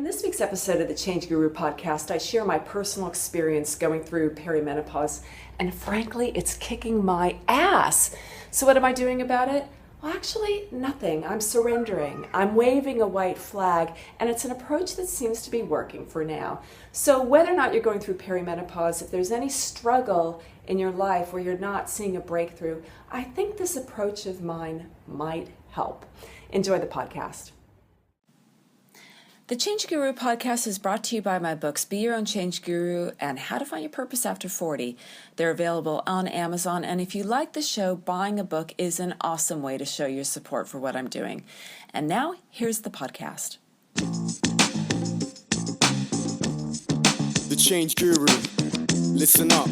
In this week's episode of the Change Guru podcast, I share my personal experience going through perimenopause, and frankly, it's kicking my ass. So what am I doing about it? Well, actually, nothing. I'm surrendering. I'm waving a white flag, and it's an approach that seems to be working for now. So whether or not you're going through perimenopause, if there's any struggle in your life where you're not seeing a breakthrough, I think this approach of mine might help. Enjoy the podcast. The Change Guru podcast is brought to you by my books, Be Your Own Change Guru and How to Find Your Purpose After 40. They're available on Amazon, and if you like the show, buying a book is an awesome way to show your support for what I'm doing. And now, here's the podcast. The Change Guru. Listen up.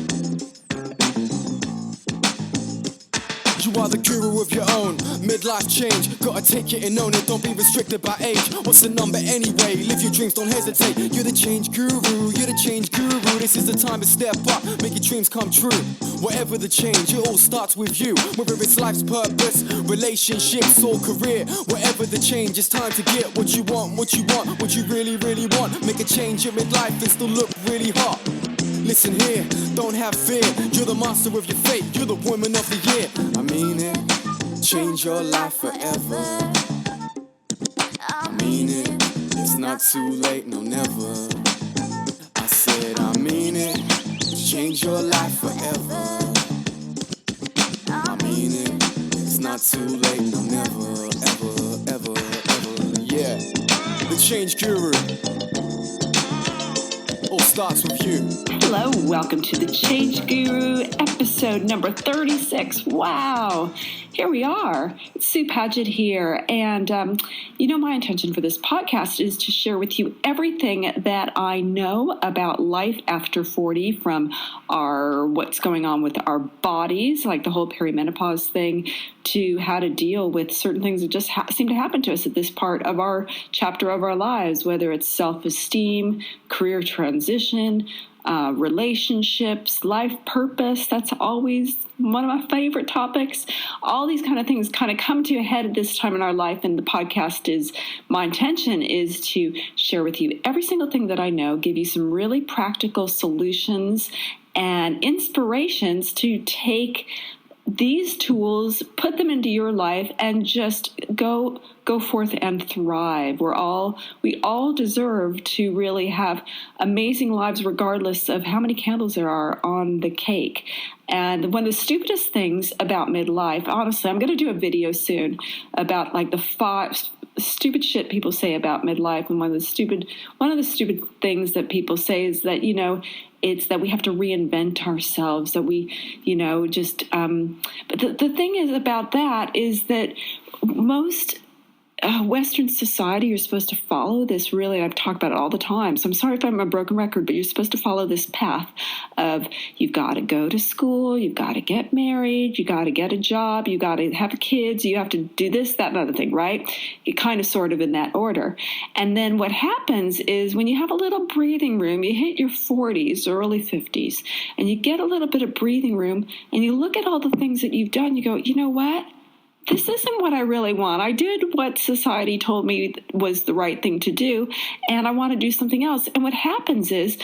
You are the guru of your own midlife change. Gotta take it and own it, don't be restricted by age. What's the number anyway? Live your dreams, don't hesitate. You're the change guru, you're the change guru. This is the time to step up, make your dreams come true. Whatever the change, it all starts with you. Whether it's life's purpose, relationships or career. Whatever the change, it's time to get what you want, what you really, really want. Make a change in midlife and still look really hot. Listen here, don't have fear. You're the master of your fate, you're the woman of the year. I mean it, change your life forever. I mean it, it's not too late, no never. I said I mean it, change your life forever. I mean it, it's not too late, no never, ever, yeah. The Change Guru. All starts with you. Hello, welcome to the Change Guru, episode number 36. Wow, here we are. It's Sue Padgett here, and my intention for this podcast is to share with you everything that I know about life after 40, from what's going on with our bodies, like the whole perimenopause thing, to how to deal with certain things that just seem to happen to us at this part of our chapter of our lives, whether it's self-esteem, career transition, relationships, life purpose. That's always one of my favorite topics. All these kind of things kind of come to a head at this time in our life, and the podcast my intention is to share with you every single thing that I know, give you some really practical solutions and inspirations to take these tools, put them into your life, and just go forth and thrive. We all deserve to really have amazing lives, regardless of how many candles there are on the cake. And one of the stupidest things about midlife, honestly, I'm going to do a video soon about like the 5 stupid shit people say about midlife. And one of the stupid things that people say is that, it's that we have to reinvent ourselves, that we, but the thing is about that is that most Western society, you're supposed to follow this, really, I've talked about it all the time, so I'm sorry if I'm a broken record, but you're supposed to follow this path of you've got to go to school, you've got to get married, you got to get a job, you got to have kids, you have to do this, that, and other thing, right? It kind of sort of in that order. And then what happens is when you have a little breathing room, you hit your 40s, early 50s, and you get a little bit of breathing room, and you look at all the things that you've done, you go, you know what? This isn't what I really want. I did what society told me was the right thing to do, and I want to do something else. And what happens is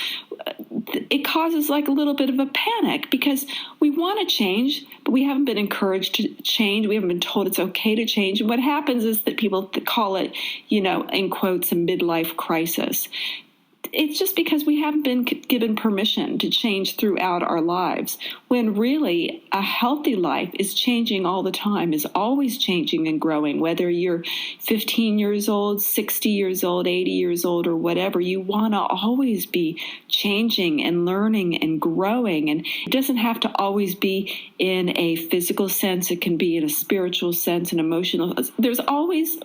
it causes like a little bit of a panic because we want to change, but we haven't been encouraged to change. We haven't been told it's okay to change. And what happens is that people call it, in quotes, a midlife crisis. It's just because we haven't been given permission to change throughout our lives, when really a healthy life is changing all the time, is always changing and growing. Whether you're 15 years old, 60 years old, 80 years old, or whatever, you want to always be changing and learning and growing. And it doesn't have to always be in a physical sense. It can be in a spiritual sense, an emotional. There's always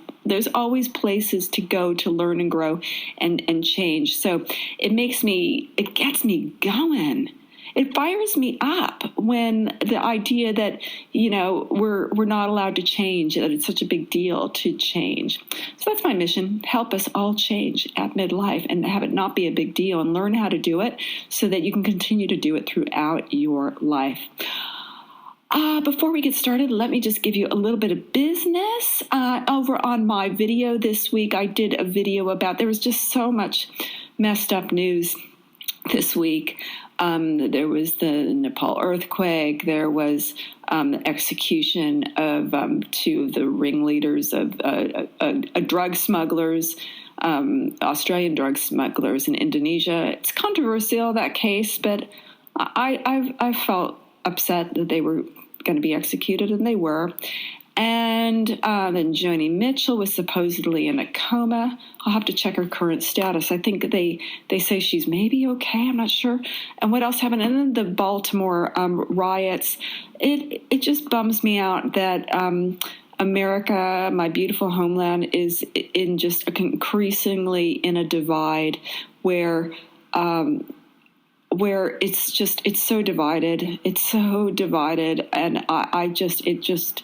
places to go to learn and grow and change. So it gets me going. It fires me up when the idea that, we're not allowed to change, that it's such a big deal to change. So that's my mission, help us all change at midlife and have it not be a big deal, and learn how to do it so that you can continue to do it throughout your life. Before we get started, let me just give you a little bit of business. Over on my video this week, I did a video about, there was just so much messed up news this week. There was the Nepal earthquake. There was the execution of two of the ringleaders of drug smugglers, Australian drug smugglers in Indonesia. It's controversial, that case, but I felt upset that they were going to be executed, and they were. And then Joni Mitchell was supposedly in a coma. I'll have to check her current status. I think they say she's maybe okay. I'm not sure. And what else happened? And then the Baltimore riots. It just bums me out that America, my beautiful homeland, is in just increasingly in a divide where it's so divided. It's so divided, and it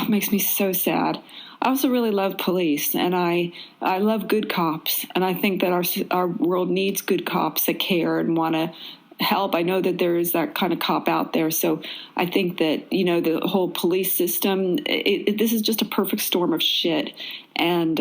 makes me so sad. I also really love police, and I love good cops, and I think that our world needs good cops that care and want to help. I know that there is that kind of cop out there, so I think that, the whole police system, this is just a perfect storm of shit, and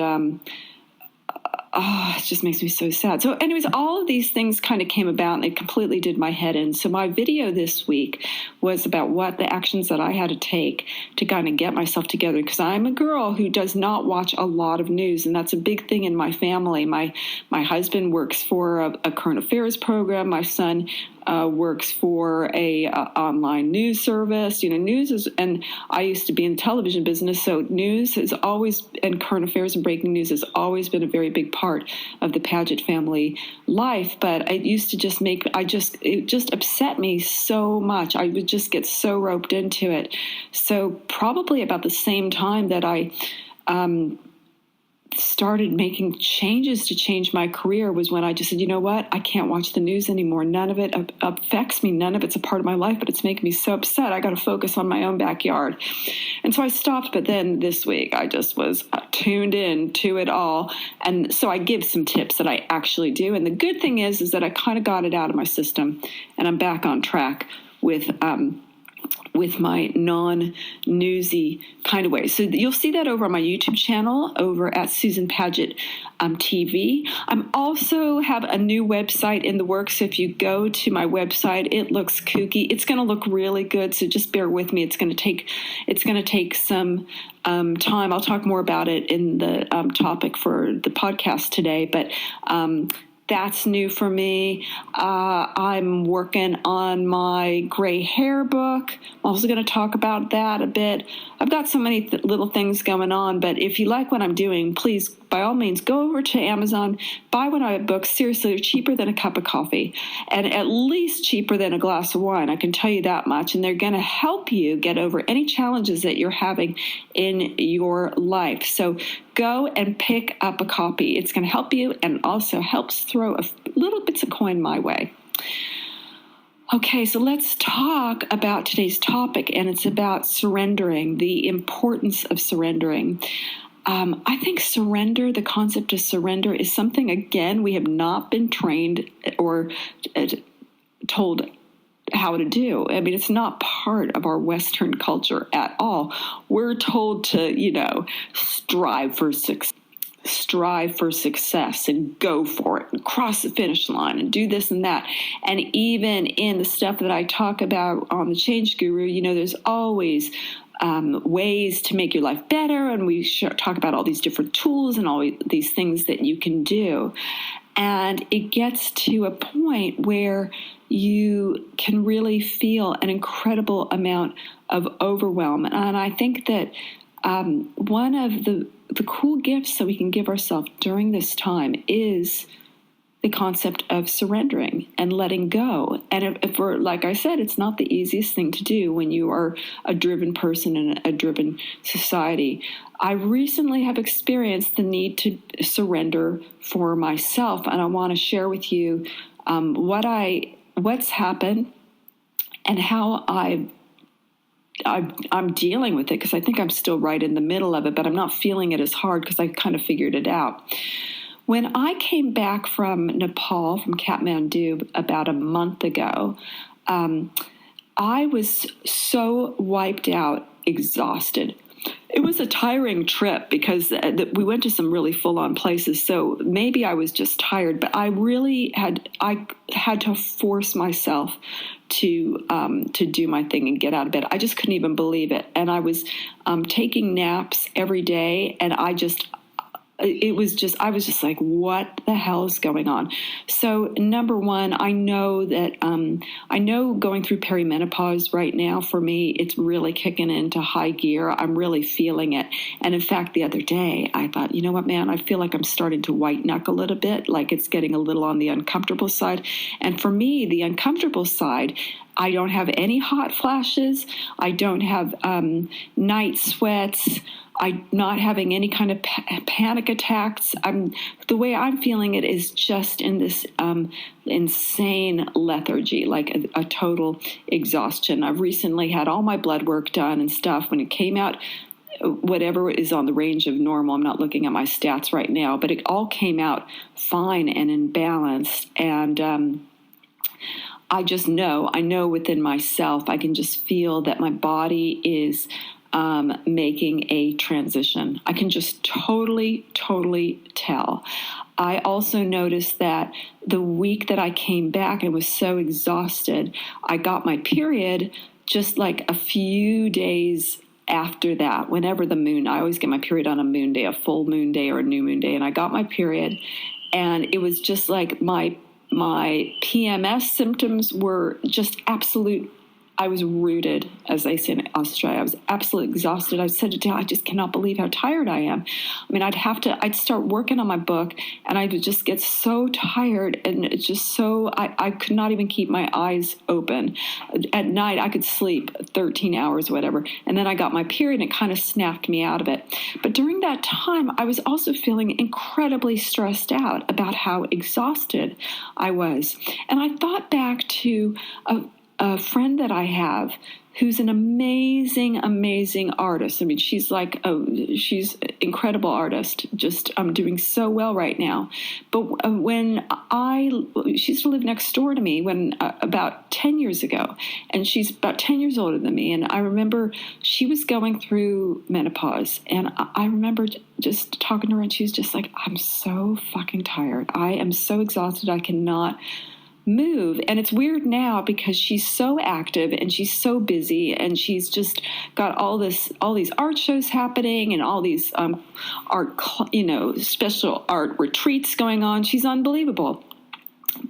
it just makes me so sad. So anyways, all of these things kind of came about, and it completely did my head in. So my video this week was about what the actions that I had to take to kind of get myself together, because I'm a girl who does not watch a lot of news, and that's a big thing in my family. My husband works for a current affairs program. My son works for a online news service. News is, and I used to be in the television business, so news has always, and current affairs and breaking news has always been a very big part of the Paget family life. But it used to it just upset me so much. I would just get so roped into it. So probably about the same time that I started making changes to change my career was when I just said, you know what, I can't watch the news anymore. None of it affects me. None of it's a part of my life, but it's making me so upset. I got to focus on my own backyard. And so I stopped. But then this week I just was tuned in to it all. And so I give some tips that I actually do. And the good thing is that I kind of got it out of my system, and I'm back on track with my non-newsy kind of way. So you'll see that over on my YouTube channel, over at Susan Paget TV. I'm also have a new website in the works. So if you go to my website, it looks kooky. It's going to look really good. So just bear with me. It's going to take some time. I'll talk more about it in the topic for the podcast today. But that's new for me. I'm working on my gray hair book. I'm also going to talk about that a bit. I've got so many little things going on, but if you like what I'm doing, please, by all means, go over to Amazon, buy one of my books. Seriously, they're cheaper than a cup of coffee, and at least cheaper than a glass of wine. I can tell you that much, and they're going to help you get over any challenges that you're having in your life. So go and pick up a copy. It's going to help you, and also helps throw a little bits of coin my way. Okay, so let's talk about today's topic, and it's about surrendering, the importance of surrendering. I think the concept of surrender is something, again, we have not been trained or told how to do. I mean, it's not part of our Western culture at all. We're told to, strive for success and go for it and cross the finish line and do this and that. And even in the stuff that I talk about on the Change Guru, there's always ways to make your life better. And we talk about all these different tools and all these things that you can do. And it gets to a point where you can really feel an incredible amount of overwhelm. And I think that one of the cool gifts that we can give ourselves during this time is the concept of surrendering and letting go. And if we're, like I said, it's not the easiest thing to do when you are a driven person in a driven society. I recently have experienced the need to surrender for myself, and I want to share with you what's happened and how I'm dealing with it, because I think I'm still right in the middle of it, but I'm not feeling it as hard because I kind of figured it out. When I came back from Nepal, from Kathmandu, about a month ago, I was so wiped out, exhausted. It was a tiring trip because we went to some really full-on places. So maybe I was just tired, but I had to force myself to do my thing and get out of bed. I just couldn't even believe it. And I was taking naps every day, and I was just like, what the hell is going on? So number one, I know going through perimenopause right now, for me, it's really kicking into high gear. I'm really feeling it. And in fact, the other day I thought, you know what, man, I feel like I'm starting to white knuckle a little bit, like it's getting a little on the uncomfortable side. And for me, the uncomfortable side, I don't have any hot flashes. I don't have night sweats. I'm not having any kind of panic attacks. The way I'm feeling it is just in this insane lethargy, like a total exhaustion. I've recently had all my blood work done and stuff. When it came out, whatever is on the range of normal, I'm not looking at my stats right now, but it all came out fine and in balance. And I know within myself, I can just feel that my body is making a transition. I can just totally tell. I also noticed that the week that I came back and was so exhausted, I got my period just like a few days after that, whenever I always get my period on a moon day, a full moon day or a new moon day. And I got my period, and it was just like my PMS symptoms were just absolute. I was rooted, as they say in Australia. I was absolutely exhausted. I said to Dale, I just cannot believe how tired I am. I mean, I'd start working on my book, and I would just get so tired, and it's just so, I could not even keep my eyes open. At night, I could sleep 13 hours, whatever. And then I got my period, and it kind of snapped me out of it. But during that time, I was also feeling incredibly stressed out about how exhausted I was. And I thought back to a friend that I have who's an amazing artist. I mean, she's she's an incredible artist, just doing so well right now. But she used to live next door to me about 10 years ago, and she's about 10 years older than me. And I remember she was going through menopause, and I remember just talking to her, and she was just like, I'm so fucking tired. I am so exhausted. I cannot move. And it's weird now because she's so active and she's so busy, and she's just got all these art shows happening and all these special art retreats going on. She's unbelievable.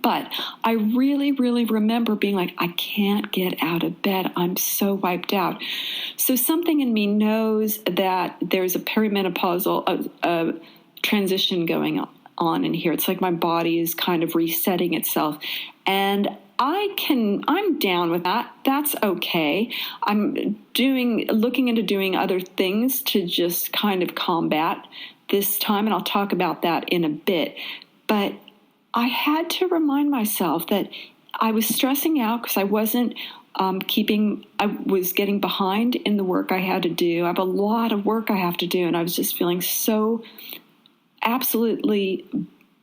But I really remember being like, I can't get out of bed. I'm so wiped out. So something in me knows that there's a perimenopausal transition going on in here. It's like my body is kind of resetting itself, and I'm down with that. That's okay. I'm looking into doing other things to just kind of combat this time, and I'll talk about that in a bit. But I had to remind myself that I was stressing out because I wasn't I was getting behind in the work I had to do. I have a lot of work I have to do, and I was just feeling so absolutely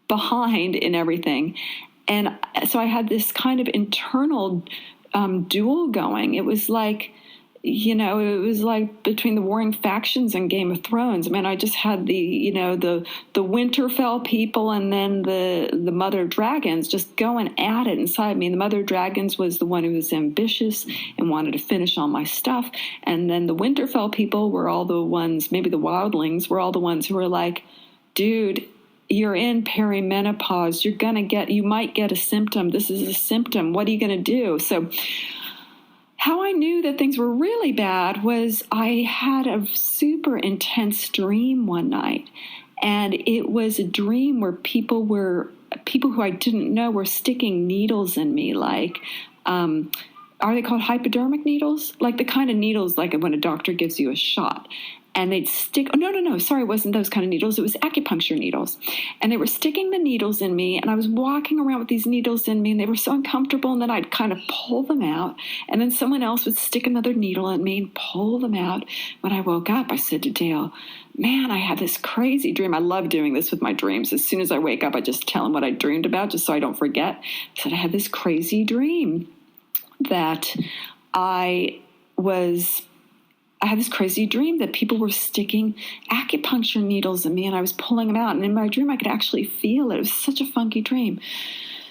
behind in everything. And so I had this kind of internal duel going. It was like, between the warring factions in Game of Thrones. I mean, I just had the Winterfell people and then the Mother Dragons just going at it inside me. And the Mother Dragons was the one who was ambitious and wanted to finish all my stuff. And then the Winterfell people were all the ones, maybe the wildlings were all the ones who were like, dude, you're in perimenopause. You might get a symptom. This is a symptom. What are you going to do? So how I knew that things were really bad was I had a super intense dream one night. And it was a dream where people who I didn't know were sticking needles in me, like, are they called hypodermic needles? Like the kind of needles like when a doctor gives you a shot. And they'd stick, sorry, it wasn't those kind of needles. It was acupuncture needles. And they were sticking the needles in me, and I was walking around with these needles in me, and they were so uncomfortable, and then I'd kind of pull them out, and then someone else would stick another needle in me and pull them out. When I woke up, I said to Dale, man, I had this crazy dream. I love doing this with my dreams. As soon as I wake up, I just tell him what I dreamed about just so I don't forget. I said, I had this crazy dream that I had this crazy dream that people were sticking acupuncture needles in me, and I was pulling them out. And in my dream, I could actually feel it. It was such a funky dream.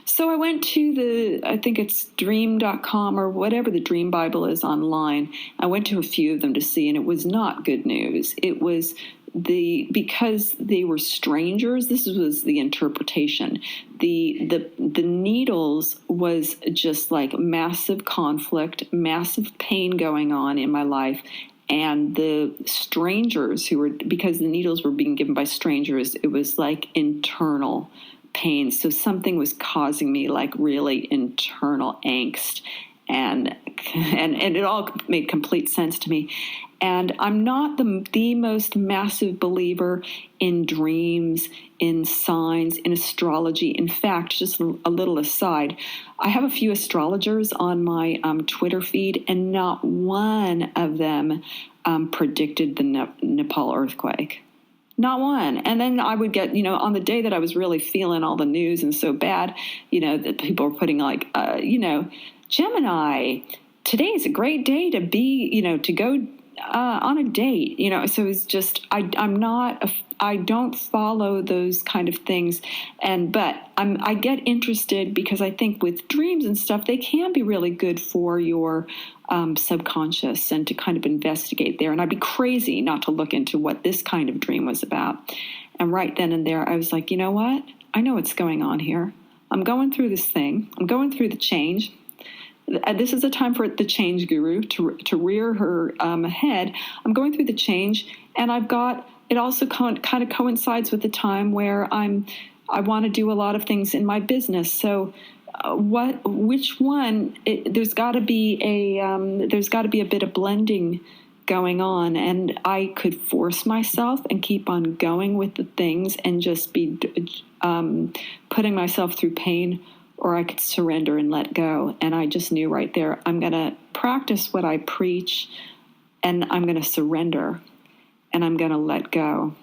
So I went to I think it's dream.com or whatever the Dream Bible is online. I went to a few of them to see, and it was not good news. It was because they were strangers. This was the interpretation. The needles was just like massive conflict, massive pain going on in my life. And the strangers because the needles were being given by strangers, it was like internal pain. So something was causing me like really internal angst, and it all made complete sense to me. And I'm not the most massive believer in dreams, in signs, in astrology. In fact, just a little aside, I have a few astrologers on my Twitter feed, and not one of them predicted the Nepal earthquake. Not one. And then I would get, on the day that I was really feeling all the news and so bad, that people were putting like, Gemini, today is a great day to be, to go on a date, so it's just, I don't follow those kind of things. But I get interested because I think with dreams and stuff, they can be really good for your subconscious and to kind of investigate there. And I'd be crazy not to look into what this kind of dream was about. And right then and there, I was like, you know what? I know what's going on here. I'm going through this thing. I'm going through the change. This is a time for the change guru to rear her head. I'm going through the change, and I've got it also kind of coincides with the time where I want to do a lot of things in my business. So, which one? There's got to be a bit of blending going on, and I could force myself and keep on going with the things and just be putting myself through pain. Or I could surrender and let go. And I just knew right there, I'm going to practice what I preach, and I'm going to surrender, and I'm going to let go.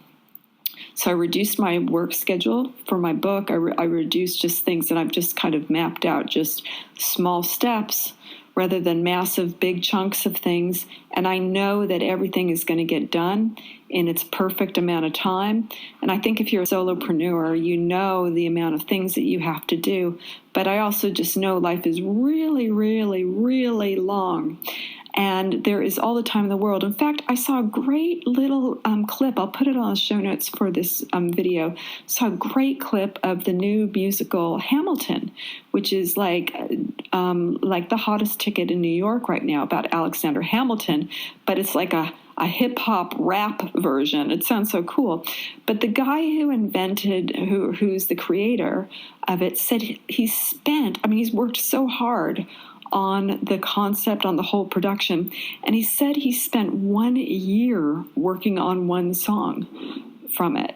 So I reduced my work schedule for my book. I reduced just things that I've just kind of mapped out, just small steps rather than massive big chunks of things. And I know that everything is going to get done in its perfect amount of time. And I think if you're a solopreneur, you know the amount of things that you have to do. But I also just know life is really, really, really long. And there is all the time in the world. In fact, I saw a great little clip. I'll put it on the show notes for this video. Saw a great clip of the new musical Hamilton, which is like the hottest ticket in New York right now, about Alexander Hamilton. But it's like a hip hop rap version. It sounds so cool. But the guy who's the creator of it, said he's worked so hard on the concept, on the whole production. And he said he spent 1 year working on one song from it.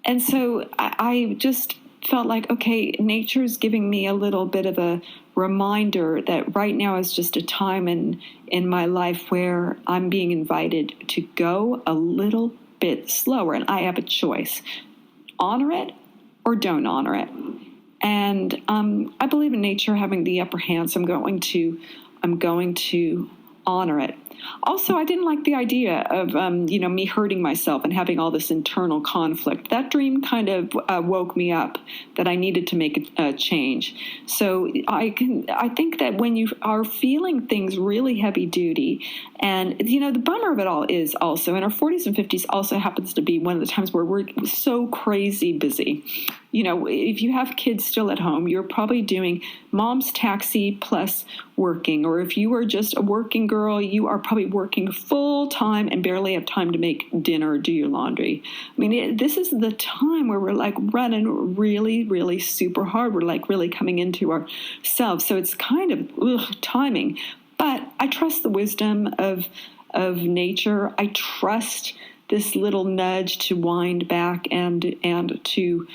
And so I just felt like, okay, nature's giving me a little bit of a reminder that right now is just a time in my life where I'm being invited to go a little bit slower. And I have a choice. Honor it or don't honor it. And I believe in nature having the upper hand, so I'm going to honor it. Also, I didn't like the idea of me hurting myself and having all this internal conflict. That dream kind of woke me up that I needed to make a change. So I think that when you are feeling things really heavy duty, and the bummer of it all is also in our 40s and 50s also happens to be one of the times where we're so crazy busy. If you have kids still at home, you're probably doing mom's taxi plus working. Or if you are just a working girl, you are probably working full time and barely have time to make dinner or do your laundry. This is the time where we're like running really, really super hard. We're like really coming into ourselves. So it's kind of timing. But I trust the wisdom of nature. I trust this little nudge to wind back and to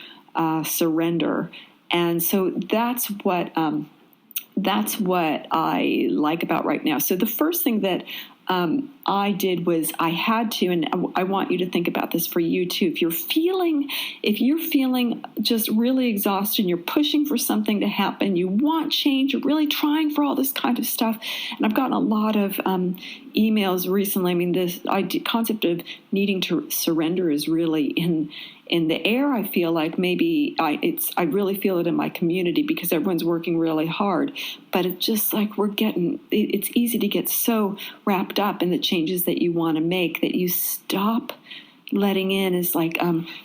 surrender. And so that's what I like about right now. So the first thing that I did was I had to, and I want you to think about this for you too. If you're feeling just really exhausted, and you're pushing for something to happen, you want change, you're really trying for all this kind of stuff. And I've gotten a lot of emails recently. I mean, this concept of needing to surrender is really in the air. I feel like maybe I really feel it in my community because everyone's working really hard, but it's just like it's easy to get so wrapped up in the changes that you want to make that you stop letting in. Is like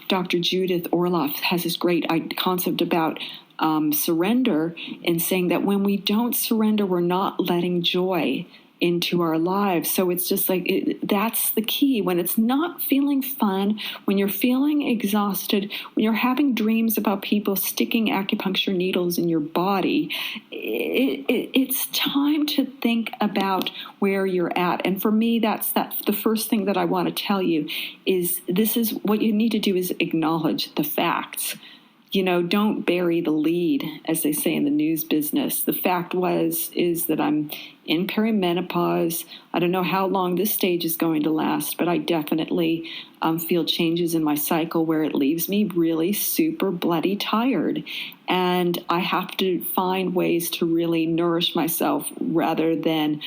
Dr. Judith Orloff has this great concept about surrender, and saying that when we don't surrender, we're not letting joy into our lives. So it's just like that's the key. When it's not feeling fun, when you're feeling exhausted, when you're having dreams about people sticking acupuncture needles in your body, it's time to think about where you're at. And for me, that's the first thing that I want to tell you is this is what you need to do is acknowledge the facts. Don't bury the lead, as they say in the news business. The fact is that I'm in perimenopause. I don't know how long this stage is going to last, but I definitely feel changes in my cycle where it leaves me really super bloody tired. And I have to find ways to really nourish myself rather than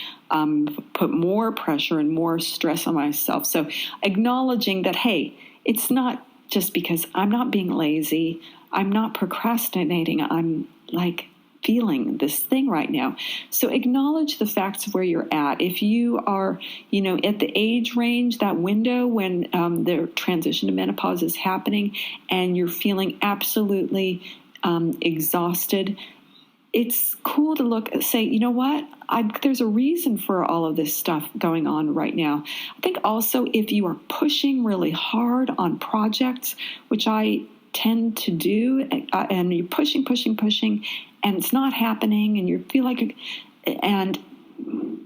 put more pressure and more stress on myself. So acknowledging that, hey, it's not just because I'm not being lazy, I'm not procrastinating, I'm like feeling this thing right now. So acknowledge the facts of where you're at. If you are, at the age range, that window when the transition to menopause is happening and you're feeling absolutely exhausted, it's cool to say, you know what? There's a reason for all of this stuff going on right now. I think also if you are pushing really hard on projects, which I tend to do, and you're pushing, and it's not happening, and you feel like, and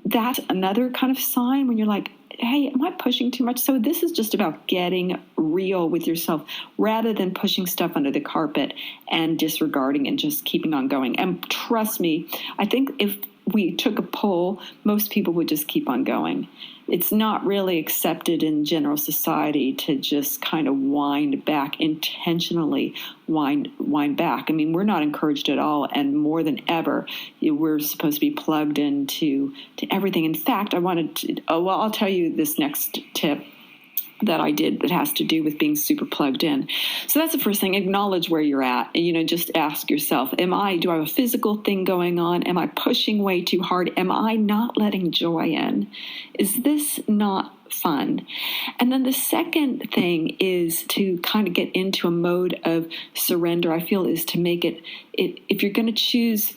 that's another kind of sign when you're like, hey, am I pushing too much? So this is just about getting real with yourself rather than pushing stuff under the carpet and disregarding and just keeping on going. And trust me, I think if we took a poll, most people would just keep on going. It's not really accepted in general society to just kind of intentionally wind back. I mean, we're not encouraged at all, and more than ever, we're supposed to be plugged into everything. In fact, I'll tell you this next tip that I did that has to do with being super plugged in. So that's the first thing. Acknowledge where you're at. Just ask yourself, do I have a physical thing going on? Am I pushing way too hard? Am I not letting joy in? Is this not fun? And then the second thing is to kind of get into a mode of surrender, I feel, is to make it if you're going to choose,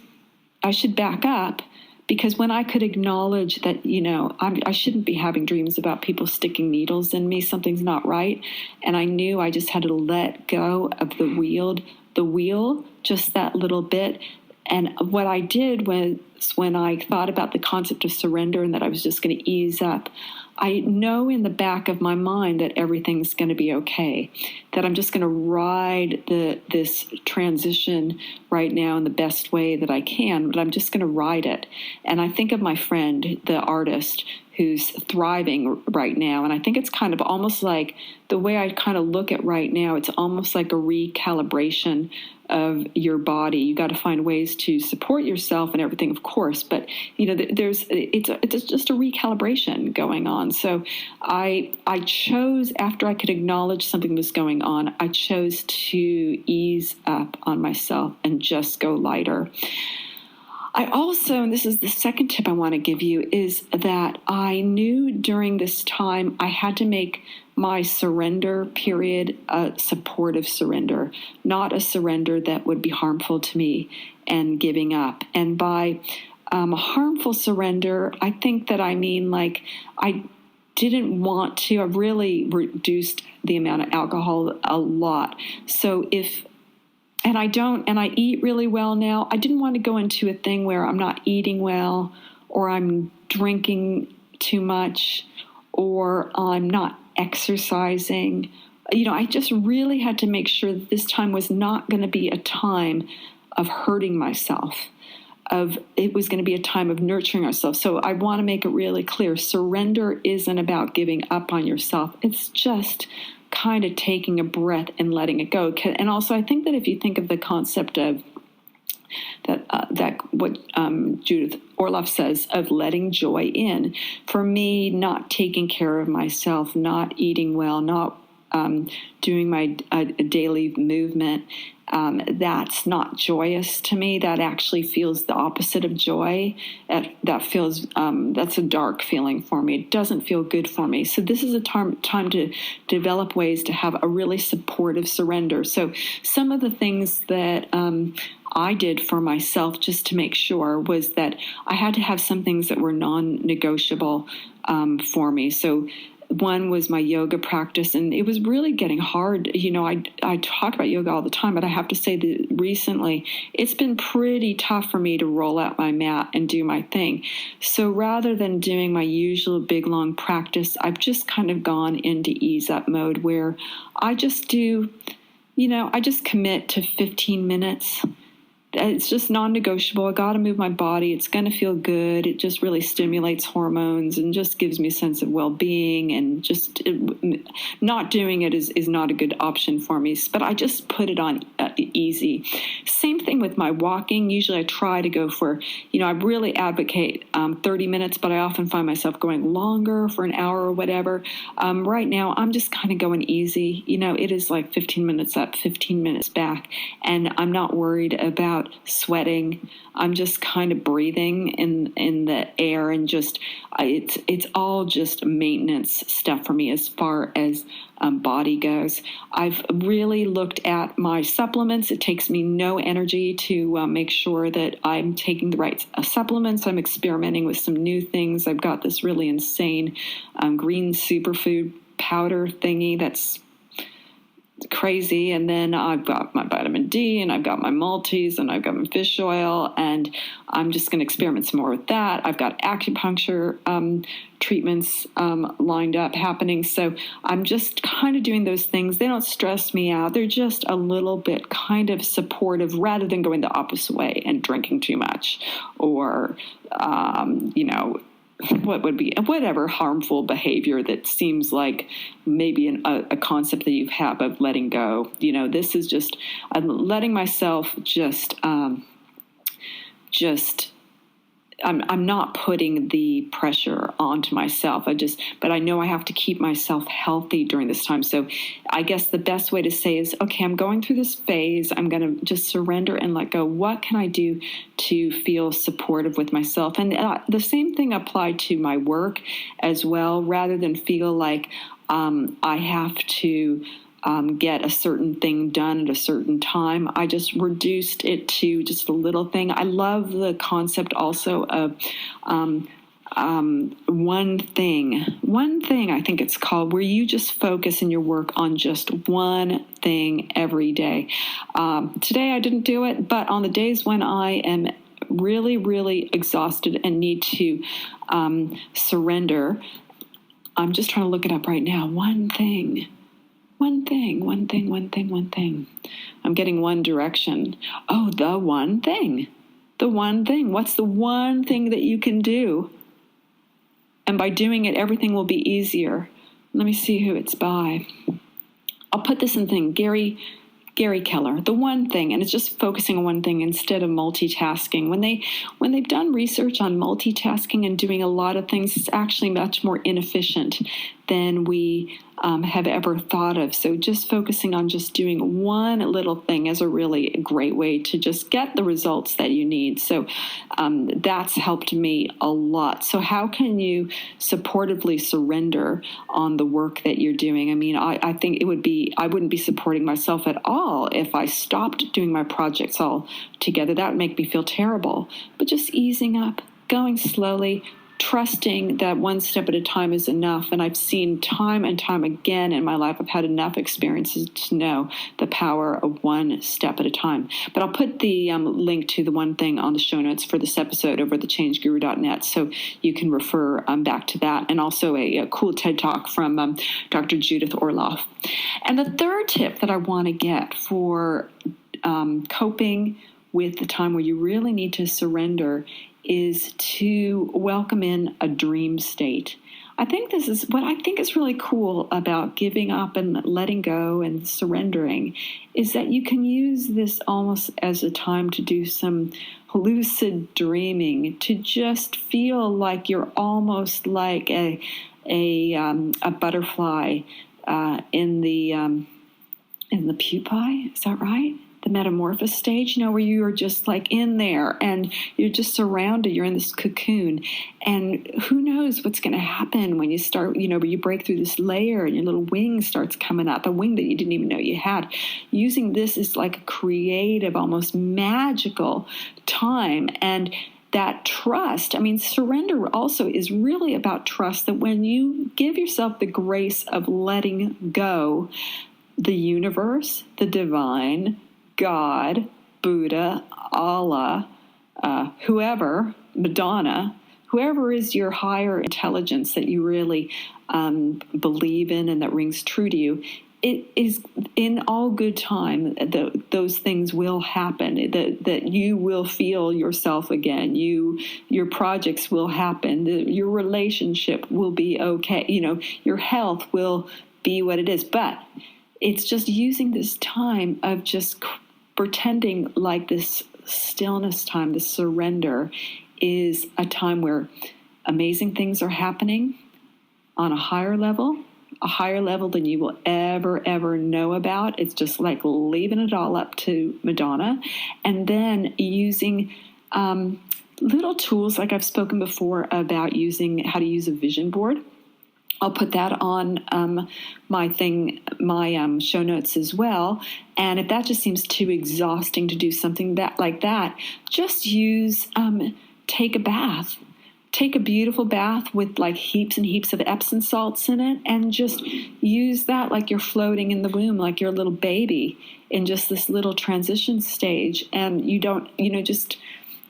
I should back up. Because when I could acknowledge that, I shouldn't be having dreams about people sticking needles in me, something's not right. And I knew I just had to let go of the wheel, just that little bit. And what I did was when I thought about the concept of surrender and that I was just going to ease up, I know in the back of my mind that everything's going to be okay, that I'm just going to ride this transition right now in the best way that I can, but I'm just going to ride it. And I think of my friend, the artist, who's thriving right now. And I think it's kind of almost like the way I kind of look at right now, it's almost like a recalibration of your body. You got to find ways to support yourself and everything, of course, but it's just a recalibration going on. So I chose, after I could acknowledge something was going on, I chose to ease up on myself and just go lighter. I also, and this is the second tip I want to give you, is that I knew during this time I had to make my surrender period a supportive surrender, not a surrender that would be harmful to me and giving up. And by harmful surrender, I think that I mean like I didn't want to, I really reduced the amount of alcohol a lot. So and I eat really well now. I didn't want to go into a thing where I'm not eating well, or I'm drinking too much, or I'm not exercising. I just really had to make sure that this time was not going to be a time of hurting myself. it was going to be a time of nurturing ourselves. So I want to make it really clear. Surrender isn't about giving up on yourself. It's just kind of taking a breath and letting it go. And also, I think that if you think of the concept of that what Judith Orloff says of letting joy in, for me, not taking care of myself, not eating well, not doing my daily movement, that's not joyous to me. That actually feels the opposite of joy. That feels that's a dark feeling for me. It doesn't feel good for me. So this is a time to develop ways to have a really supportive surrender. So some of the things that I did for myself just to make sure was that I had to have some things that were non-negotiable for me. So one was my yoga practice, and it was really getting hard. You know, I talk about yoga all the time, but I have to say that recently it's been pretty tough for me to roll out my mat and do my thing. So rather than doing my usual big, long practice, I've just kind of gone into ease up mode where I just do, I just commit to 15 minutes. It's just non-negotiable. I got to move my body. It's going to feel good. It just really stimulates hormones and just gives me a sense of well-being. And just not doing it is not a good option for me. But I just put it on easy. Same thing with my walking. Usually I try to go for, I really advocate 30 minutes, but I often find myself going longer for an hour or whatever. Right now, I'm just kind of going easy. It is like 15 minutes up, 15 minutes back. And I'm not worried about sweating. I'm just kind of breathing in the air, and just it's all just maintenance stuff for me as far as body goes. I've really looked at my supplements. It takes me no energy to make sure that I'm taking the right supplements. I'm experimenting with some new things. I've got this really insane green superfood powder thingy that's crazy. And then I've got my vitamin D, and I've got my multis, and I've got my fish oil, and I'm just going to experiment some more with that. I've got acupuncture treatments lined up happening. So I'm just kind of doing those things. They don't stress me out. They're just a little bit kind of supportive rather than going the opposite way and drinking too much or, what would be whatever harmful behavior that seems like maybe a concept that you have of letting go. This is just I'm letting myself I'm not putting the pressure onto myself. But I know I have to keep myself healthy during this time. So I guess the best way to say is, okay, I'm going through this phase. I'm going to just surrender and let go. What can I do to feel supportive with myself? And the same thing applied to my work as well, rather than feel like I have to get a certain thing done at a certain time. I just reduced it to just a little thing. I love the concept also of one thing I think it's called, where you just focus in your work on just one thing every day. Today I didn't do it, but on the days when I am really, really exhausted and need to surrender, I'm just trying to look it up right now. One thing. I'm getting One Direction. Oh, the one thing. The one thing. What's the one thing that you can do? And by doing it, everything will be easier. Let me see who it's by. I'll put this in thing. Gary Keller, the one thing, and it's just focusing on one thing instead of multitasking. When they've done research on multitasking and doing a lot of things, it's actually much more inefficient than we have ever thought of. So just focusing on just doing one little thing is a really great way to just get the results that you need. So that's helped me a lot. So how can you supportively surrender on the work that you're doing? I mean, I think I wouldn't be supporting myself at all if I stopped doing my projects all together. That would make me feel terrible. But just easing up, going slowly, trusting that one step at a time is enough. And I've seen time and time again in my life, I've had enough experiences to know the power of one step at a time. But I'll put the link to the one thing on the show notes for this episode over at thechangeguru.net, so you can refer back to that. And also a cool TED Talk from Dr. Judith Orloff. And the third tip that I want to get for coping with the time where you really need to surrender is to welcome in a dream state. I think this is what I think is really cool about giving up and letting go and surrendering, is that you can use this almost as a time to do some lucid dreaming, to just feel like you're almost like a butterfly in the pupae. Is that right? The metamorphosis stage, where you are just like in there and you're just surrounded, you're in this cocoon, and who knows what's going to happen when you start, where you break through this layer and your little wing starts coming up, a wing that you didn't even know you had. Using this is like a creative, almost magical time. And that trust, surrender also is really about trust, that when you give yourself the grace of letting go, the universe, the divine, God, Buddha, Allah, whoever, Madonna, whoever is your higher intelligence that you really believe in and that rings true to you, it is in all good time that those things will happen, that you will feel yourself again. Your projects will happen. Your relationship will be okay. Your health will be what it is. But it's just using this time of just pretending like this stillness time, this surrender, is a time where amazing things are happening on a higher level than you will ever know about. It's just like leaving it all up to Madonna. And then using little tools, like I've spoken before about using how to use a vision board. I'll put that on my show notes as well. And if that just seems too exhausting to do something like that, just use, take a bath. Take a beautiful bath with like heaps and heaps of Epsom salts in it, and just use that like you're floating in the womb, like you're a little baby in just this little transition stage. And you don't,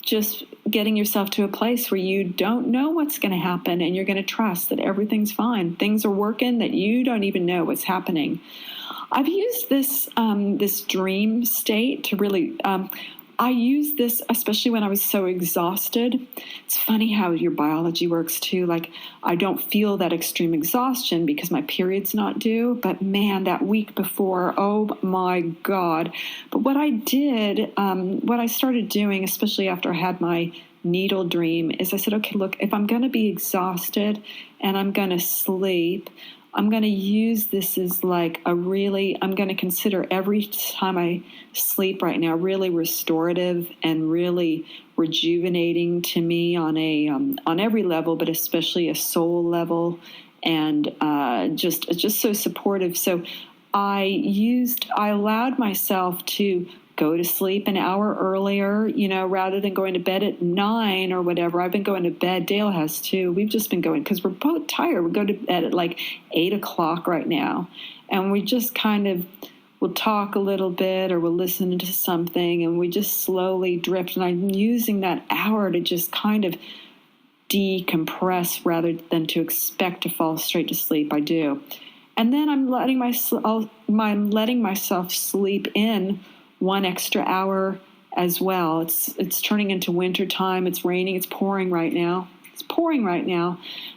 just getting yourself to a place where you don't know what's going to happen, and you're going to trust that everything's fine. Things are working, that you don't even know what's happening. I've used this this dream state to really. I use this especially when I was so exhausted. It's funny how your biology works too. Like, I don't feel that extreme exhaustion because my period's not due. But man, that week before, oh my God. But what I did, what I started doing, especially after I had my needle dream, is I said, okay, look, if I'm going to be exhausted and I'm going to sleep, I'm going to use this as like I'm going to consider every time I sleep right now really restorative and really rejuvenating to me on every level, but especially a soul level, and just so supportive. So I allowed myself to go to sleep an hour earlier, rather than going to bed at 9 or whatever. I've been going to bed. Dale has too. We've just been going because we're both tired. We go to bed at like 8 o'clock right now. And we just kind of will talk a little bit, or we'll listen to something, and we just slowly drift. And I'm using that hour to just kind of decompress rather than to expect to fall straight to sleep. I do. And then I'm letting myself sleep in 1 extra hour as well. It's turning into winter time. It's raining. It's pouring right now.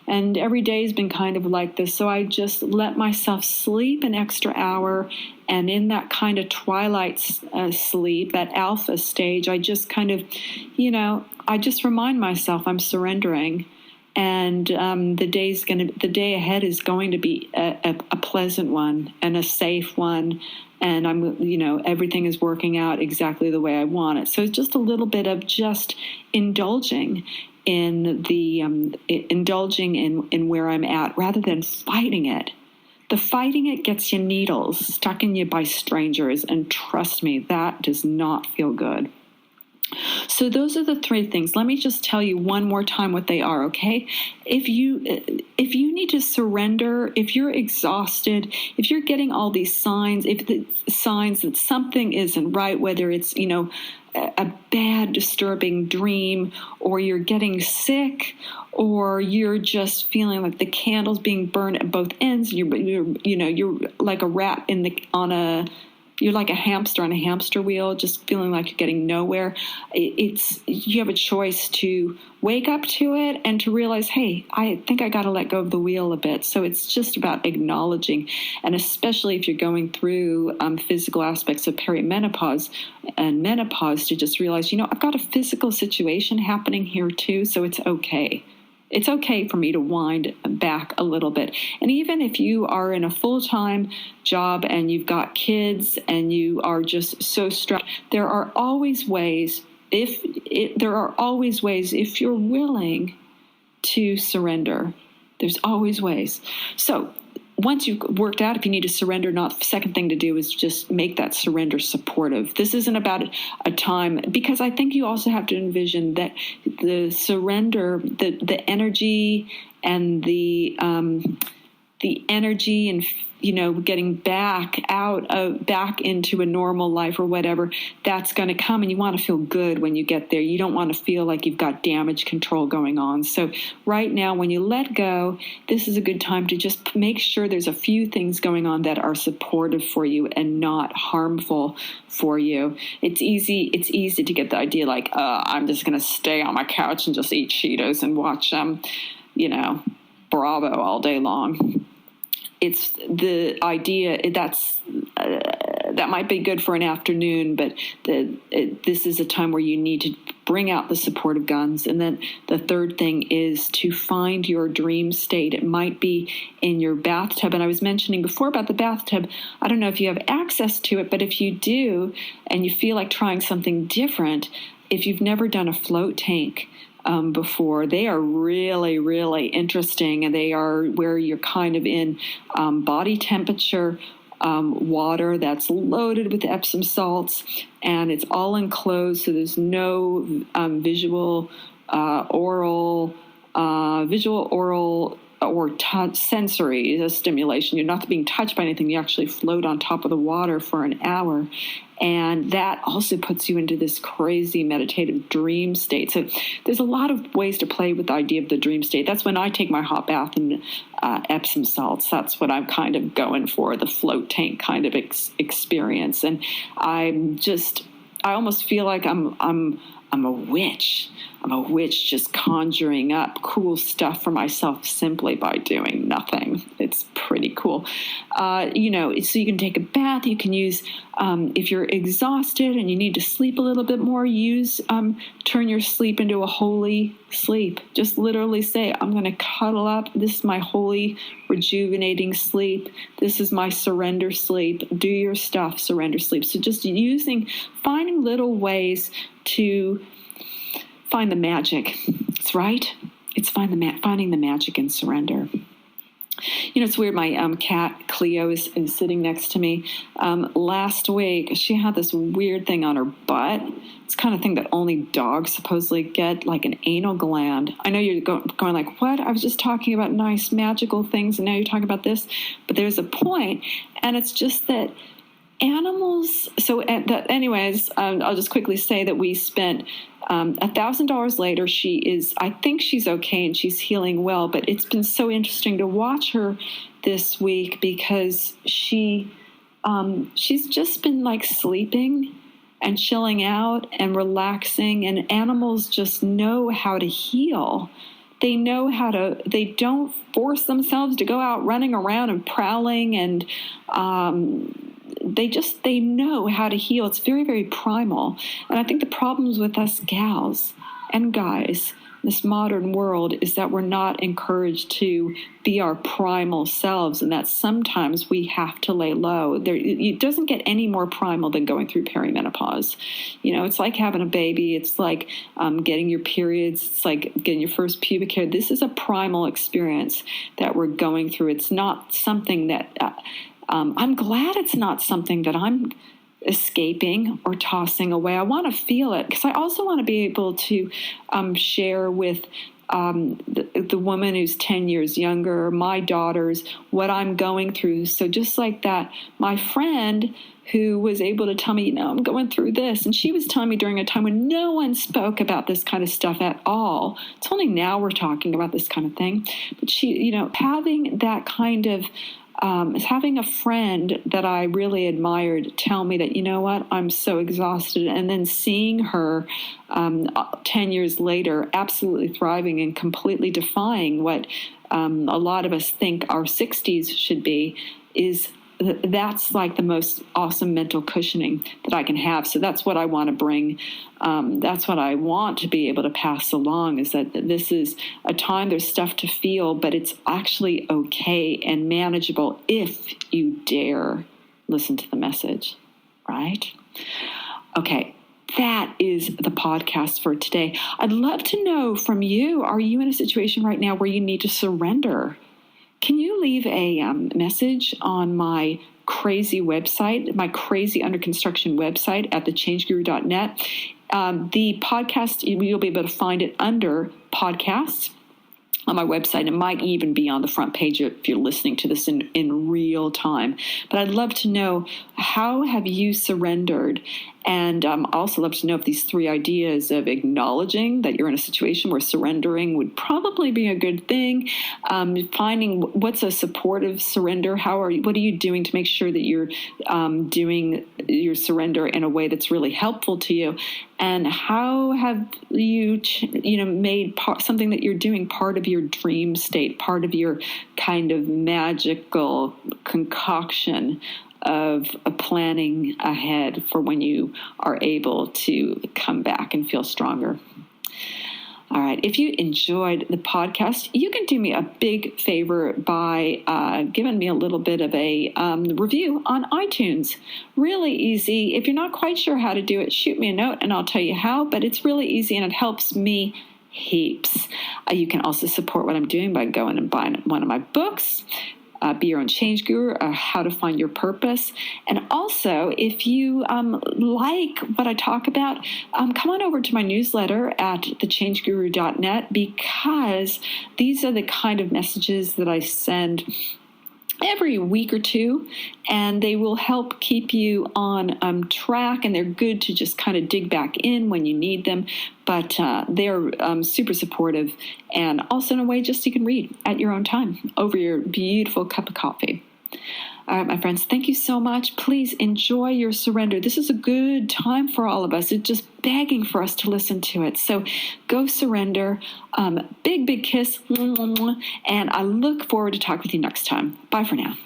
And every day has been kind of like this. So I just let myself sleep an extra hour. And in that kind of twilight sleep, that alpha stage, I just kind of, I just remind myself I'm surrendering. And the day ahead is going to be a pleasant one and a safe one. And everything is working out exactly the way I want it. So it's just a little bit of just indulging in where I'm at, rather than fighting it. The fighting it gets you needles stuck in you by strangers, and trust me, that does not feel good. So those are the 3 things. Let me just tell you one more time what they are, okay? If you need to surrender, if you're exhausted, if you're getting all these signs, if the signs that something isn't right, whether it's, a bad, disturbing dream, or you're getting sick, or you're just feeling like the candle's being burned at both ends, you're like a rat on a you're like a hamster on a hamster wheel, just feeling like you're getting nowhere. You have a choice to wake up to it and to realize, hey, I think I got to let go of the wheel a bit. So it's just about acknowledging, and especially if you're going through physical aspects of perimenopause and menopause, to just realize, I've got a physical situation happening here too, so it's okay. It's okay for me to wind back a little bit. And even if you are in a full-time job and you've got kids and you are just so stressed, there are always ways, if you're willing to surrender. There's always ways. So once you've worked out if you need to surrender or not, the second thing to do is just make that surrender supportive. This isn't about a time, because I think you also have to envision that the surrender, the energy and the energy and getting back into a normal life or whatever, that's going to come, and you want to feel good when you get there. You don't want to feel like you've got damage control going on. So right now, when you let go, this is a good time to just make sure there's a few things going on that are supportive for you and not harmful for you. It's easy to get the idea like, I'm just going to stay on my couch and just eat Cheetos and watch Bravo all day long. It's the idea that might be good for an afternoon, but this is a time where you need to bring out the supportive guns. And then the third thing is to find your dream state. It might be in your bathtub. And I was mentioning before about the bathtub. I don't know if you have access to it, but if you do and you feel like trying something different, if you've never done a float tank before, they are really, really interesting, and they are where you're kind of in body temperature water that's loaded with Epsom salts, and it's all enclosed, so there's no visual, oral, or sensory stimulation. You're not being touched by anything. You actually float on top of the water for an hour. And that also puts you into this crazy meditative dream state. So there's a lot of ways to play with the idea of the dream state. That's when I take my hot bath and Epsom salts. That's what I'm kind of going for, the float tank kind of experience. And I almost feel like I'm a witch. I'm a witch just conjuring up cool stuff for myself simply by doing nothing. It's pretty cool. So you can take a bath. You can use, if you're exhausted and you need to sleep a little bit more, turn your sleep into a holy sleep. Just literally say, I'm going to cuddle up. This is my holy, rejuvenating sleep. This is my surrender sleep. Do your stuff, surrender sleep. So just finding little ways to find the magic. That's right. It's finding the magic in surrender. It's weird. My cat, Cleo, is sitting next to me. Last week, she had this weird thing on her butt. It's the kind of thing that only dogs supposedly get, like an anal gland. I know you're going like, what? I was just talking about nice, magical things, and now you're talking about this. But there's a point, and it's just that animals. So, anyways, I'll just quickly say that we spent $1,000 later. I think she's okay and she's healing well, but it's been so interesting to watch her this week because she's just been like sleeping and chilling out and relaxing, and animals just know how to heal. They don't force themselves to go out running around and prowling, and they know how to heal. It's very, very primal. And I think the problems with us gals and guys in this modern world is that we're not encouraged to be our primal selves, and that sometimes we have to lay low. It doesn't get any more primal than going through perimenopause. It's like having a baby. It's like getting your periods. It's like getting your first pubic hair. This is a primal experience that we're going through. It's not something that... I'm glad it's not something that I'm escaping or tossing away. I want to feel it because I also want to be able to share with the woman who's 10 years younger, my daughters, what I'm going through. So just like that, my friend who was able to tell me, I'm going through this. And she was telling me during a time when no one spoke about this kind of stuff at all. It's only now we're talking about this kind of thing. But she, having that kind of having a friend that I really admired tell me that, you know what, I'm so exhausted, and then seeing her 10 years later absolutely thriving and completely defying what a lot of us think our 60s should be, that's like the most awesome mental cushioning that I can have. So that's what I want to bring. That's what I want to be able to pass along, is that this is a time, there's stuff to feel, but it's actually okay and manageable if you dare listen to the message, right? Okay. That is the podcast for today. I'd love to know from you, are you in a situation right now where you need to surrender? Can you leave a message on my crazy website, my crazy under construction website at thechangeguru.net? The podcast, you'll be able to find it under podcasts on my website. It might even be on the front page if you're listening to this in real time. But I'd love to know, how have you surrendered? And also love to know if these 3 ideas of acknowledging that you're in a situation where surrendering would probably be a good thing, finding what's a supportive surrender, what are you doing to make sure that you're doing your surrender in a way that's really helpful to you, and how have you made something that you're doing part of your dream state, part of your kind of magical concoction of planning ahead for when you are able to come back and feel stronger. All right. If you enjoyed the podcast, you can do me a big favor by giving me a little bit of a review on iTunes. Really easy. If you're not quite sure how to do it, shoot me a note and I'll tell you how, but it's really easy and it helps me heaps. You can also support what I'm doing by going and buying one of my books. Be Your Own Change Guru, or How to Find Your Purpose. And also, if you like what I talk about, come on over to my newsletter at thechangeguru.net, because these are the kind of messages that I send every week or two, and they will help keep you on track, and they're good to just kind of dig back in when you need them. But they're super supportive, and also in a way just you can read at your own time over your beautiful cup of coffee. All right, my friends, thank you so much. Please enjoy your surrender. This is a good time for all of us. It's just begging for us to listen to it. So go surrender. Big, big kiss. And I look forward to talking with you next time. Bye for now.